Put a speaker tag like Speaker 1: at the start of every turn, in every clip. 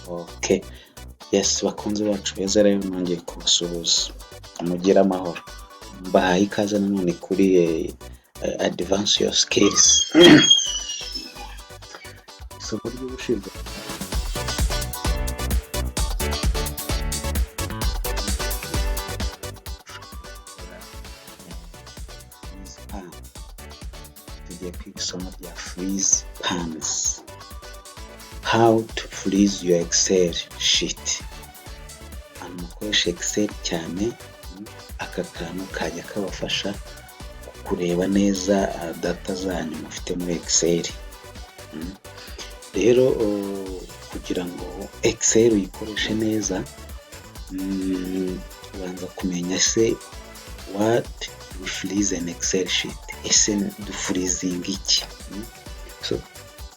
Speaker 1: Okay, yes, bakunze bacu beza rero nongeye kubasuhuza, mugira amahoro, mbahaye ikaze nanone kuri advance your skills. Isomo ry'ubushize tugiye kwiga isomo rya freeze pans. How to freeze your Excel sheet. Mukoresha Excel cyane, aka kantu kajya kabafasha kureba neza data zanyu mufite muri Excel. Rero kugira ngo Excel uyikoreshe neza, ubanza kumenya se what we freeze an Excel sheet. Ese du freezing iki? So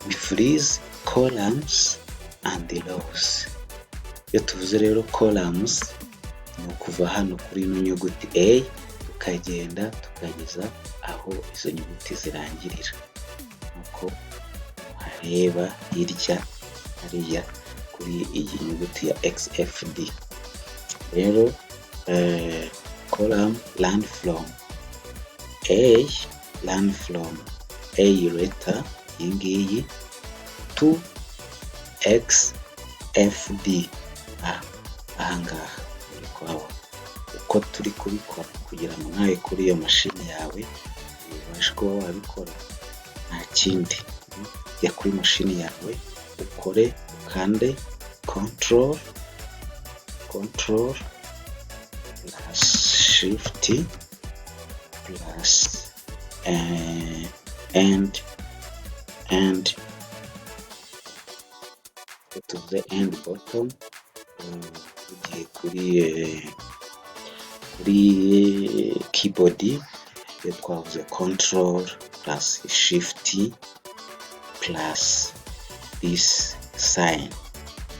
Speaker 1: we freeze columns and the rows. Iyo tuvuze rero columns, ni ukuva hano kuri ino nyuguti A tukagenda tukageza aho izo nyuguti zirangirira, nuko hareba hirya hariya kuri iyi nyuguti ya XFD. Rero column learn from A, learn from A letter yingiyi to XFD. Ahangaha uri kuhabona uko turi kubikora kugira ngo nawe kuri iyo mashini yawe ubashe kuba wabikora. Nta kindi, jya kuri mashini yawe ukore, ukande control plus shift plus and to the end bottom. Ugiye kuri keyboard twavuze control plus shift plus this sign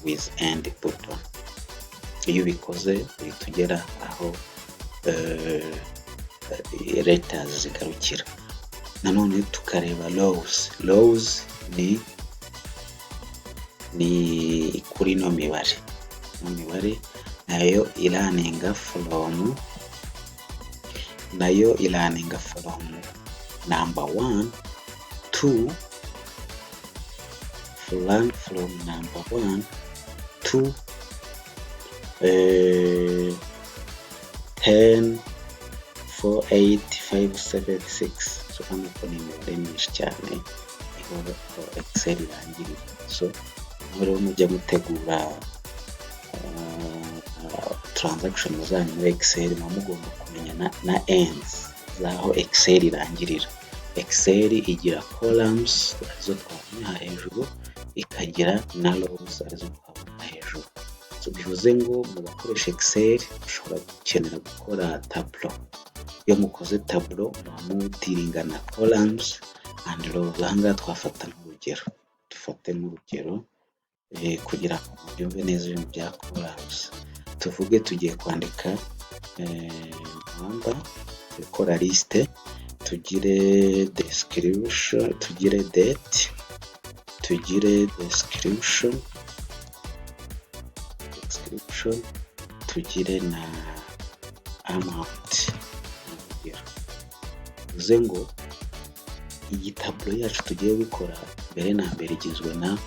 Speaker 1: with end button. Iyo ubikoze uhita ugera aho letters zigarukira. Nanone tukareba rows ni kuri no mibare nayo ilaninga from number 1 to learn from number 1 to 10 4 8 5 7 6. So hano kuri imibare myinshi cyane iho Excel irangirira. So rero mujya mutegura transaction zanyu muri Excel, mugomba kumenya na ends zaho Excel irangirira. Excel igira columns arizo twabona hejuru, ikagira na rows arizo twabona hejuru. So bivuze ngo mu bakoresha Excel ushobora gukenera gukora tableau. Iyo mukoze tableau mudiringa na columns and rows. Ahangaha twafata n'urugero, dufate n'urugero kugira ngo mubyumve neza ibintu bya columns. Tuvuge tugiye kwandika number, gukora liste, tugire description, tugire date, tugire description, tugire na amount. Bivuze ngo iyi tableau yacu tugiye gukora mbere na mbere igizwe na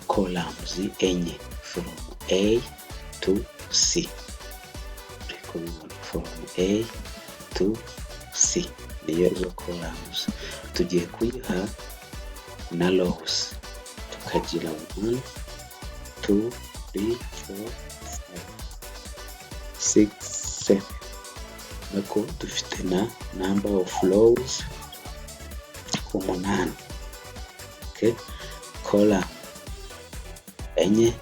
Speaker 1: columns enye from A to C. From A to C niyo izo columns. Tugiye kuyiha na rows, tukagira 1 2 3 4 5 6 7. Nako dufite na number of rows 8. Okay, column enye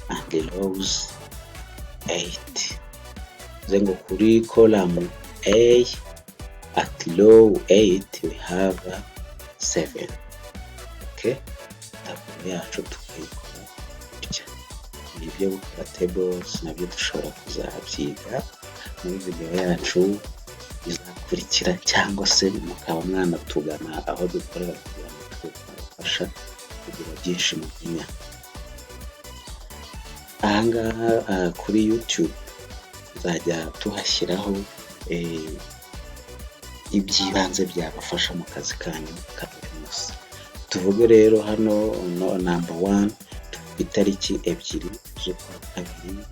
Speaker 1: and rows 8. Zengo kuri column A at row 8 we have 7. Okay, tableau yacu tukayikora gutya. Nibyo gukora tables nabyo dushobora kuzabyiga muri video yacu izakurikira, cyangwa se mukaba mwanatugana aho dukorera kugira ngo tubafasha kugira byinshi mumenya. ahangaha kuri YouTube nzajya tuhashyiraho iby'ibanze byabafasha mu kazi kanyu ka buri munsi. Tuvuge rero hano number 1 itariki 2 z'ukwa kabiri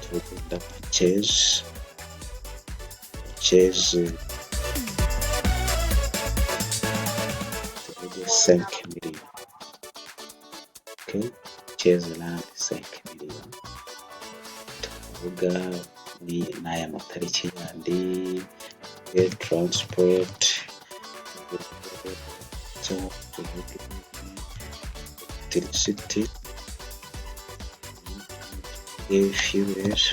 Speaker 1: tuvuga purchase 5 million. Okay, purchase land 5 million. Tuvuga ni n'aya matariki yandi, transport electricity, fuels,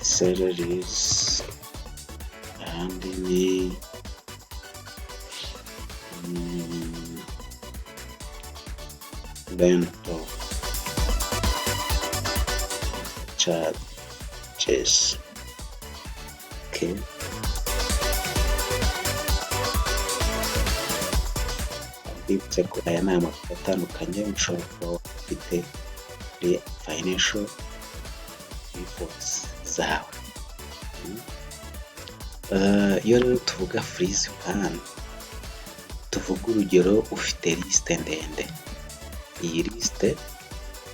Speaker 1: salaries, and rental charges. Okay, ndibutse ko aya ni amafoto atandukanye mushobora kuba ufite kuri financial reports zawe. Iyo rero tuvuga freeze pan, tuvuga urugero ufite liste ndende. Iyi liste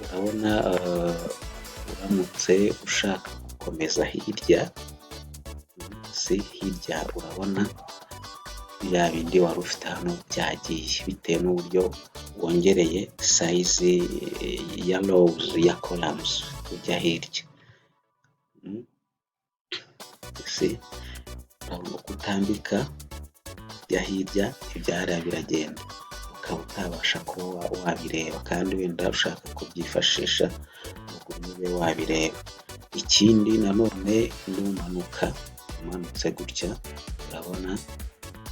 Speaker 1: urabona uramutse ushaka gukomeza hirya urabona bya bindi wari ufite hano byagiye bitewe n'uburyo wongereye size ya rows ya columns kujya hirya. Urabona uko utambika jya hirya ibyara biragenda, ukaba utabasha kuba wabireba kandi wenda ushaka kubyifashisha ngo ube wabireba. Ikindi nanone umanutse gutya urabona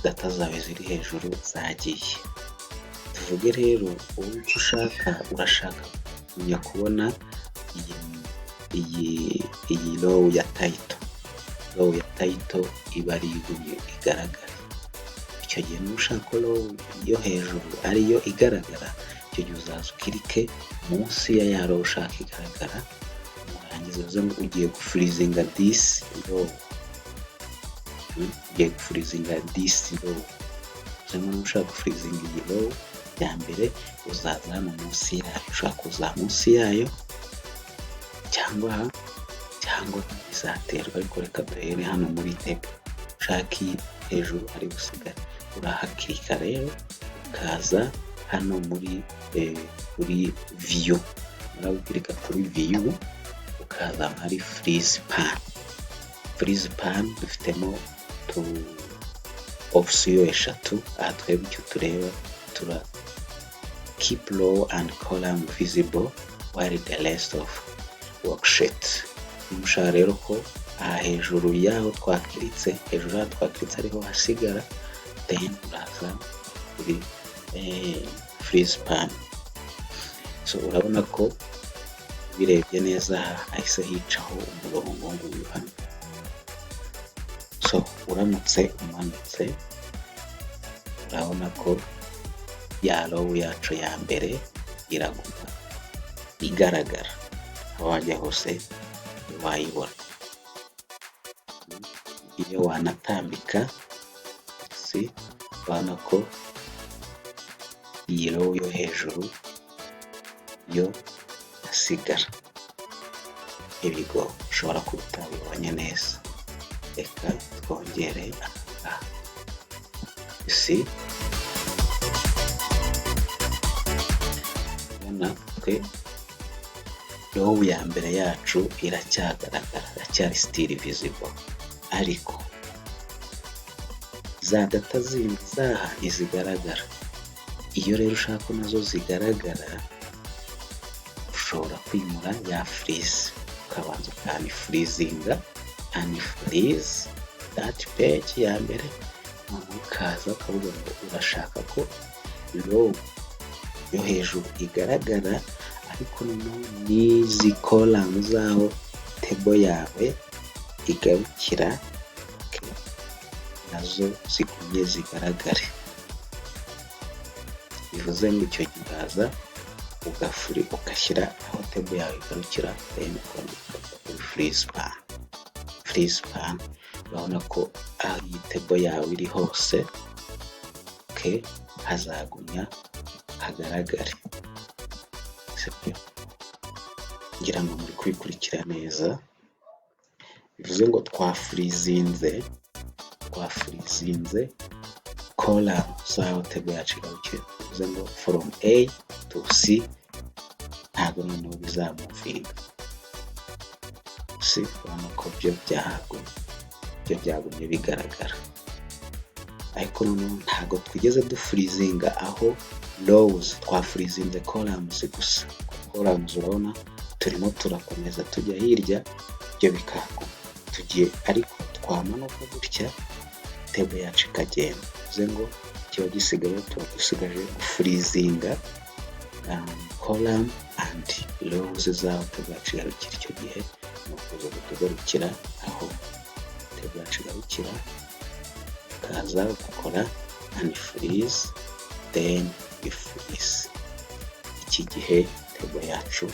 Speaker 1: data zawe ziri hejuru zagiye. Tuvuge rero icyo urashaka kujya kubona iyi row ya title iba ari igaragara. Icyo gihe nushaka row yo hejuru ariyo igaragara, icyo gihe uzaza ukirike munsi ya row ushaka igaragara, urangiza uze ngo ugiye gufreezinga this row. Cyangwa ushaka gufreezinga iyi row ya mbere uzaza hano munsi yayo, ushaka kuza munsi yayo cyangwa bizaterwa, ariko reka duhere hano muri table. Ushaka iyi hejuru ari gusigara, urahakirika rero ukaza hano muri view, urabikirika kuri view ukaza muri freeze pan. Dufitemo option eshatu. Aha twebwe icyo tureba keep row and column visible while the rest of worksheet. Mushaka rero ko aha hejuru yaho twakiritse ariho hasigara, then uraza kuri freeze pan. So urabona ko birebye neza ahise hicaho umurongo nguyu hano. So uramutse umanutse urabona ko ya row yacu ya mbere iraguma igaragara, aho wajya hose wayibona. Iyo wanatambika urabona ko iyi row yo hejuru yo asigara. Ibigo ushobora kuba utabibonye neza, reka twongere aha. Ubona twe row ya mbere yacu iracyagaragara, iracyari still visible, ariko za data zindi zaha izigaragara. Iyo rero ushaka ko nazo zigaragara, ushobora kwimura ya freeze, ukabanza ukanifreezinga unfreeze that page ya mbere, ukaza ukavuga ngo urashaka ko row yo hejuru igaragara, ariko n'izi column zaho table yawe igarukira. nazo zigumye zigaragare. Bivuze ngo icyo gihe uraza ugashyira aho table yawe igarukira, then ukandika kuri free span. Urabona ko aho iyi table yawe iri hose hazagumya hagaragare. Sibyo? Ngira ngo muri kubikurikira neza. Bivuze ngo twafurizinze column z'aho table yacu igarukira. Bivuze ngo from A to C ntabwo noneho bizamuvinga. Urabona ko byo byagumye bigaragara. Ariko noneho ntabwo twigeze dufurizinga aho rows, twafurizinze columns gusa. Columns urabona turimo turakomeza tujya hirya, byo bikaguma. Tugiye ariko twamanuka gutya table yacu ikagenda. Bivuze ngo kiba gisigaye dusigaje gufurizinga column and rows z'aho table yacu igarukira. Icyo gihe ni ukuza kutugarukira aho table yacu igarukira, ukaza ugakora unfreeze, then freeze. Iki gihe table yacu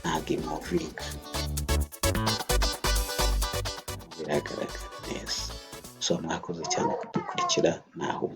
Speaker 1: ntabwo imuvinga, biragaragara neza. Mwakoze cyane kudukurikira, naho